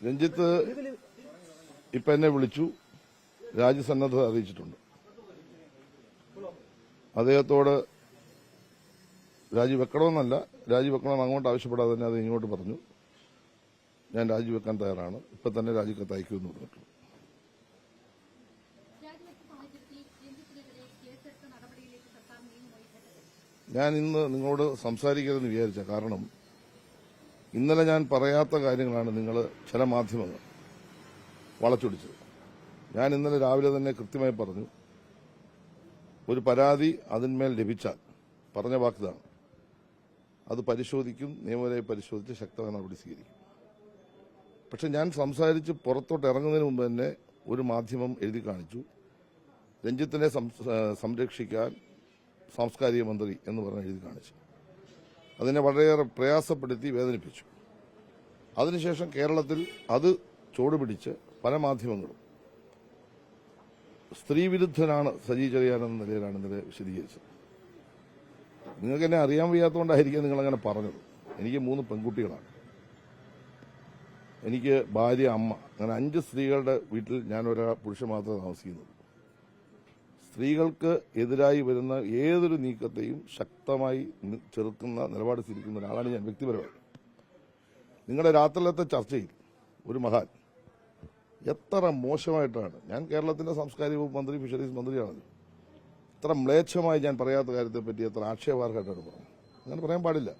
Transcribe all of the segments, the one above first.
രഞ്ജിത്ത് ഇപ്പൊ എന്നെ വിളിച്ചു, രാജ്യസന്നദ്ധത അറിയിച്ചിട്ടുണ്ട്. അദ്ദേഹത്തോട് രാജിവെക്കണമെന്നല്ല, രാജിവെക്കണമെന്ന് അങ്ങോട്ട് ആവശ്യപ്പെടാതെ തന്നെ അത് ഇങ്ങോട്ട് പറഞ്ഞു. ഞാൻ രാജിവെക്കാൻ തയ്യാറാണ്, ഇപ്പൊ തന്നെ രാജിക്കത്ത് അയക്കുമെന്ന് പറഞ്ഞിട്ടുണ്ട്. ഞാൻ ഇന്ന് നിങ്ങളോട് സംസാരിക്കരുതെന്ന് വിചാരിച്ച കാരണം ഇന്നലെ ഞാൻ പറയാത്ത കാര്യങ്ങളാണ് നിങ്ങൾ ചില മാധ്യമങ്ങൾ വളച്ചൊടിച്ചത്. ഞാൻ ഇന്നലെ രാവിലെ തന്നെ കൃത്യമായി പറഞ്ഞു, ഒരു പരാതി അതിന്മേൽ ലഭിച്ചാൽ പറഞ്ഞ വാക്കിതാണ്, അത് പരിശോധിക്കും, നിയമപരമായി പരിശോധിച്ച് ശക്തമായ നടപടി സ്വീകരിക്കും. പക്ഷെ ഞാൻ സംസാരിച്ച് പുറത്തോട്ട് ഇറങ്ങുന്നതിന് മുമ്പ് തന്നെ ഒരു മാധ്യമം എഴുതി കാണിച്ചു, രഞ്ജിത്തിനെ സംരക്ഷിക്കാൻ സാംസ്കാരിക മന്ത്രി എന്ന് പറഞ്ഞ് എഴുതി കാണിച്ചു. അതിനെ വളരെയേറെ പ്രയാസപ്പെടുത്തി വേദനിപ്പിച്ചു. അതിനുശേഷം കേരളത്തിൽ അത് ചുവടുപിടിച്ച് പല മാധ്യമങ്ങളും സ്ത്രീവിരുദ്ധനാണ് സജി ചെറിയാൻ എന്ന നിലയിലാണ് ഇന്നലെ വിശദീകരിച്ചത്. നിങ്ങൾക്ക് എന്നെ അറിയാൻ വയ്യാത്തതുകൊണ്ടായിരിക്കും നിങ്ങളങ്ങനെ പറഞ്ഞത്. എനിക്ക് 3 പെൺകുട്ടികളാണ്, എനിക്ക് ഭാര്യ, അമ്മ, അങ്ങനെ 5 സ്ത്രീകളുടെ വീട്ടിൽ ഞാൻ പുരുഷൻ മാത്രമേ താമസിക്കുന്നുള്ളൂ. സ്ത്രീകൾക്ക് എതിരായി വരുന്ന ഏതൊരു നീക്കത്തെയും ശക്തമായി ചെറുക്കുന്ന നിലപാട് സ്വീകരിക്കുന്ന ഒരാളാണ് ഞാൻ വ്യക്തിപരമായി. നിങ്ങളുടെ രാത്രിയിലത്തെ ചർച്ചയിൽ ഒരു മഹാൻ എത്ര മോശമായിട്ടാണ്, ഞാൻ കേരളത്തിന്റെ സാംസ്കാരിക വകുപ്പ് മന്ത്രി, ഫിഷറീസ് മന്ത്രിയാണല്ലോ, ഇത്ര മ്ലേച്ഛമായി ഞാൻ പറയാത്ത കാര്യത്തെപ്പറ്റി എത്ര ആക്ഷേപാർഹമായിട്ടാണ് പറഞ്ഞത്. അങ്ങനെ പറയാൻ പാടില്ല.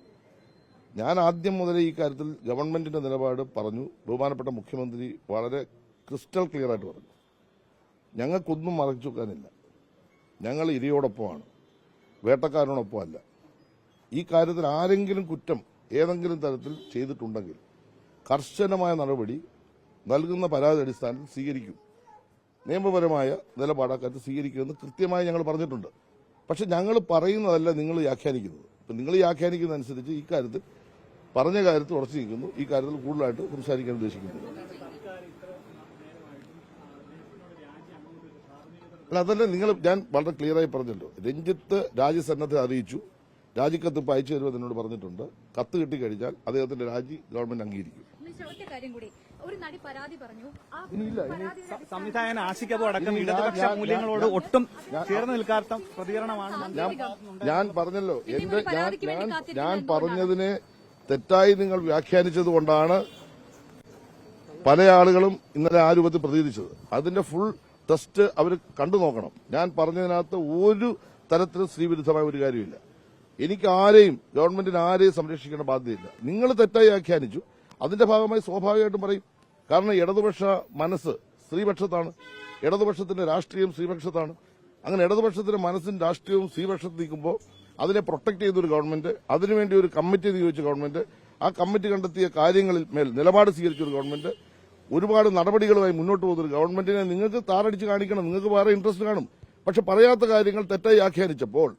ഞാൻ ആദ്യം മുതലേ ഈ കാര്യത്തിൽ ഗവൺമെന്റിന്റെ നിലപാട് പറഞ്ഞു. ബഹുമാനപ്പെട്ട മുഖ്യമന്ത്രി വളരെ ക്രിസ്റ്റൽ ക്ലിയർ ആയിട്ട് പറഞ്ഞു, ഞങ്ങൾക്കൊന്നും മറച്ചു വെക്കാനില്ല, ഞങ്ങൾ ഇരയോടൊപ്പമാണ്, വേട്ടക്കാരനോടൊപ്പമല്ല. ഈ കാര്യത്തിൽ ആരെങ്കിലും കുറ്റം ഏതെങ്കിലും തരത്തിൽ ചെയ്തിട്ടുണ്ടെങ്കിൽ കർശനമായ നടപടി നൽകുന്ന പരാതി അടിസ്ഥാനത്തിൽ സ്വീകരിക്കും, നിയമപരമായ നിലപാടാക്കാറ്റ് സ്വീകരിക്കുമെന്ന് കൃത്യമായി ഞങ്ങൾ പറഞ്ഞിട്ടുണ്ട്. പക്ഷെ ഞങ്ങൾ പറയുന്നതല്ല നിങ്ങൾ വ്യാഖ്യാനിക്കുന്നത്. ഇപ്പം നിങ്ങൾ വ്യാഖ്യാനിക്കുന്നതനുസരിച്ച് ഈ കാര്യത്തിൽ പറഞ്ഞ കാര്യത്തിൽ ഉറച്ചു നിൽക്കുന്നു, ഈ കാര്യത്തിൽ കൂടുതലായിട്ട് സംസാരിക്കാൻ ഉദ്ദേശിക്കുന്നില്ല. അല്ല, അതല്ല, ഞാൻ വളരെ ക്ലിയറായി പറഞ്ഞല്ലോ, രഞ്ജിത്ത് രാജ്യസന്നദ്ധത അറിയിച്ചു, രാജിക്കത്ത് ഇപ്പം അയച്ചു തരുമെന്ന് എന്നോട് പറഞ്ഞിട്ടുണ്ട്. കത്ത് കിട്ടിക്കഴിഞ്ഞാൽ അദ്ദേഹത്തിന്റെ രാജി ഗവൺമെന്റ് അംഗീകരിക്കും. ഒരു നടി പരാതി പറഞ്ഞു, സംവിധായകൻ ആശിക്കബോ അടക്കം ഇടതുപക്ഷ മൂല്യങ്ങളോട് ഒട്ടും ചേർന്ന് നിൽക്കാത്ത പ്രതികരണമാണ്. ഞാൻ പറഞ്ഞല്ലോ, ഞാൻ പറഞ്ഞതിനെ തെറ്റായി നിങ്ങൾ വ്യാഖ്യാനിച്ചതുകൊണ്ടാണ് പല ആളുകളും ഇന്നലെ ആ രൂപത്തിൽ പ്രതികരിച്ചത്. അതിന്റെ ഫുൾ ടെസ്റ്റ് അവർ കണ്ടു നോക്കണം. ഞാൻ പറഞ്ഞതിനകത്ത് ഒരു തരത്തിലും സ്ത്രീവിരുദ്ധമായ ഒരു കാര്യമില്ല. എനിക്ക് ആരെയും, ഗവൺമെന്റിന് ആരെയും സംരക്ഷിക്കേണ്ട ബാധ്യതയില്ല. നിങ്ങൾ തെറ്റായി വ്യാഖ്യാനിച്ചു, അതിന്റെ ഭാഗമായി സ്വാഭാവികമായിട്ടും പറയും. കാരണം ഇടതുപക്ഷ മനസ്സ് സ്ത്രീപക്ഷത്താണ്, ഇടതുപക്ഷത്തിന്റെ രാഷ്ട്രീയം സ്ത്രീപക്ഷത്താണ്. അങ്ങനെ ഇടതുപക്ഷത്തിന്റെ മനസ്സും രാഷ്ട്രീയവും സ്ത്രീപക്ഷത്ത് നിൽക്കുമ്പോൾ അതിനെ പ്രൊട്ടക്ട് ചെയ്തൊരു ഗവൺമെന്റ്, അതിനുവേണ്ടി ഒരു കമ്മിറ്റി നിയോഗിച്ച ഗവൺമെന്റ്, ആ കമ്മിറ്റി കണ്ടെത്തിയ കാര്യങ്ങളിൽ മേൽ നിലപാട് സ്വീകരിച്ചൊരു ഗവൺമെന്റ്, ഒരുപാട് നടപടികളുമായി മുന്നോട്ട് പോകുന്നൊരു ഗവൺമെന്റിനെ നിങ്ങൾക്ക് താറടിച്ച് കാണിക്കണം. നിങ്ങൾക്ക് വേറെ ഇൻട്രസ്റ്റ് കാണും. പക്ഷെ പറയാത്ത കാര്യങ്ങൾ തെറ്റായി വ്യാഖ്യാനിച്ചപ്പോൾ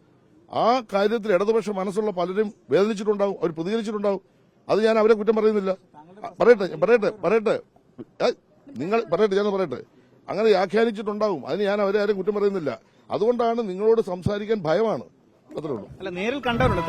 ആ കാര്യത്തിൽ ഇടതുപക്ഷ മനസ്സുള്ള പലരും വേദനിച്ചിട്ടുണ്ടാവും, അവർ പ്രതികരിച്ചിട്ടുണ്ടാവും. അത് ഞാൻ അവരെ കുറ്റം പറയുന്നില്ല. പറയട്ടെ നിങ്ങൾ പറയട്ടെ, അങ്ങനെ വ്യാഖ്യാനിച്ചിട്ടുണ്ടാവും. അതിന് ഞാൻ അവരെ ആരും കുറ്റം പറയുന്നില്ല. അതുകൊണ്ടാണ് നിങ്ങളോട് സംസാരിക്കാൻ ഭയമാണ്. അത്രേ ഉള്ളൂ. നേരിൽ കണ്ടവരുണ്ട്.